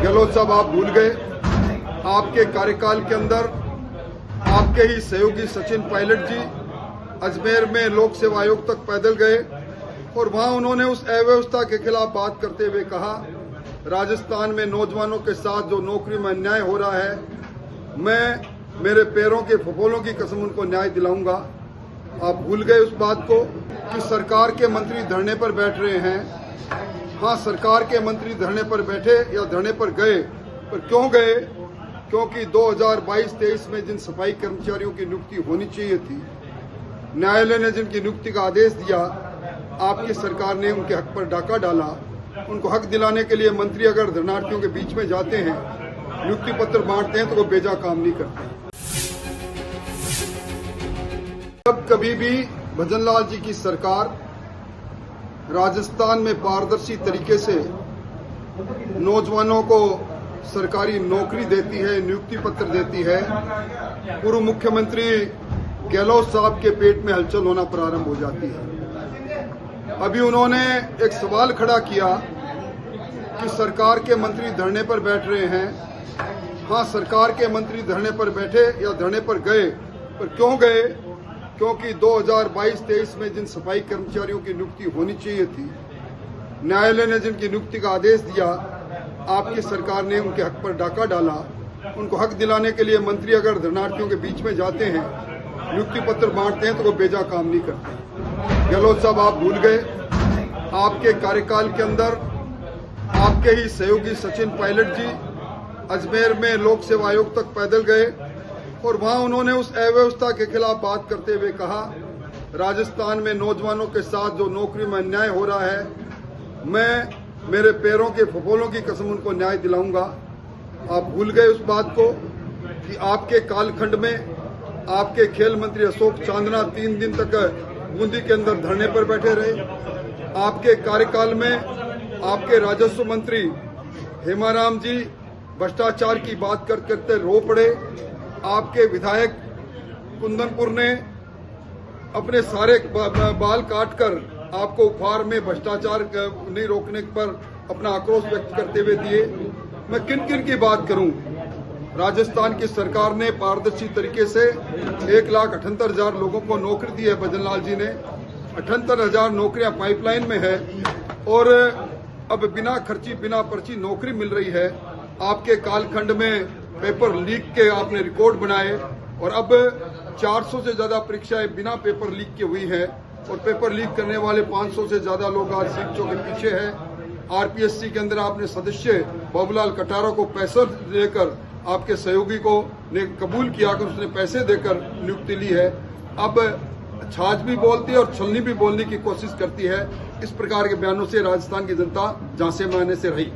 गहलोत साहब, आप भूल गए आपके कार्यकाल के अंदर आपके ही सहयोगी सचिन पायलट जी अजमेर में लोक सेवा आयोग तक पैदल गए और वहां उन्होंने उस अव्यवस्था के खिलाफ बात करते हुए कहा, राजस्थान में नौजवानों के साथ जो नौकरी में अन्याय हो रहा है, मैं मेरे पैरों के फफोलों की कसम उनको न्याय दिलाऊंगा। आप भूल गए उस बात को कि सरकार के मंत्री धरने पर बैठ रहे हैं। हाँ, सरकार के मंत्री धरने पर बैठे या धरने पर गए, पर क्यों गए? क्योंकि 2022-23 में जिन सफाई कर्मचारियों की नियुक्ति होनी चाहिए थी, न्यायालय ने जिनकी नियुक्ति का आदेश दिया, आपकी सरकार ने उनके हक पर डाका डाला। उनको हक दिलाने के लिए मंत्री अगर धरनार्थियों के बीच में जाते हैं, नियुक्ति पत्र बांटते हैं, तो वो बेजा काम नहीं करते। जब कभी भी भजनलाल जी की सरकार राजस्थान में पारदर्शी तरीके से नौजवानों को सरकारी नौकरी देती है, नियुक्ति पत्र देती है, पूर्व मुख्यमंत्री गहलोत साहब के पेट में हलचल होना प्रारंभ हो जाती है। अभी उन्होंने एक सवाल खड़ा किया कि सरकार के मंत्री धरने पर बैठ रहे हैं। हाँ, सरकार के मंत्री धरने पर बैठे या धरने पर गए, पर क्यों गए? क्योंकि 2022-23 में जिन सफाई कर्मचारियों की नियुक्ति होनी चाहिए थी, न्यायालय ने जिनकी नियुक्ति का आदेश दिया, आपकी सरकार ने उनके हक पर डाका डाला। उनको हक दिलाने के लिए मंत्री अगर धरनार्थियों के बीच में जाते हैं, नियुक्ति पत्र बांटते हैं, तो वो बेजा काम नहीं करते। गहलोत साहब, आप भूल गए आपके कार्यकाल के अंदर आपके ही सहयोगी सचिन पायलट जी अजमेर में लोक सेवा आयोग तक पैदल गए और वहां उन्होंने उस अव्यवस्था के खिलाफ बात करते हुए कहा, राजस्थान में नौजवानों के साथ जो नौकरी में अन्याय हो रहा है, मैं मेरे पैरों के फफोलों की कसम उनको न्याय दिलाऊंगा। आप भूल गए उस बात को कि आपके कालखंड में आपके खेल मंत्री अशोक चांदना 3 दिन तक बूंदी के अंदर धरने पर बैठे रहे। आपके कार्यकाल में आपके राजस्व मंत्री हेमाराम जी भ्रष्टाचार की बात करते रो पड़े। आपके विधायक कुंदनपुर ने अपने सारे बाल काटकर आपको उपहार में भ्रष्टाचार नहीं रोकने पर अपना आक्रोश व्यक्त करते हुए दिए। मैं किन किन की बात करूं? राजस्थान की सरकार ने पारदर्शी तरीके से 1,78,000 लोगों को नौकरी दी है। भजनलाल जी ने 78,000 नौकरियां पाइपलाइन में है और अब बिना खर्ची बिना पर्ची नौकरी मिल रही है। आपके कालखंड में पेपर लीक के आपने रिकॉर्ड बनाए और अब 400 से ज्यादा परीक्षाएं बिना पेपर लीक की हुई है और पेपर लीक करने वाले 500 से ज्यादा लोग आज शिक्षकों के पीछे हैं। आरपीएससी के अंदर आपने सदस्य बाबूलाल कटारा को पैसा देकर आपके सहयोगी को ने कबूल किया कि उसने पैसे देकर नियुक्ति ली है। अब छाछ भी बोलती है और छलनी भी बोलने की कोशिश करती है। इस प्रकार के बयानों से राजस्थान की जनता जांसे मारने से रही।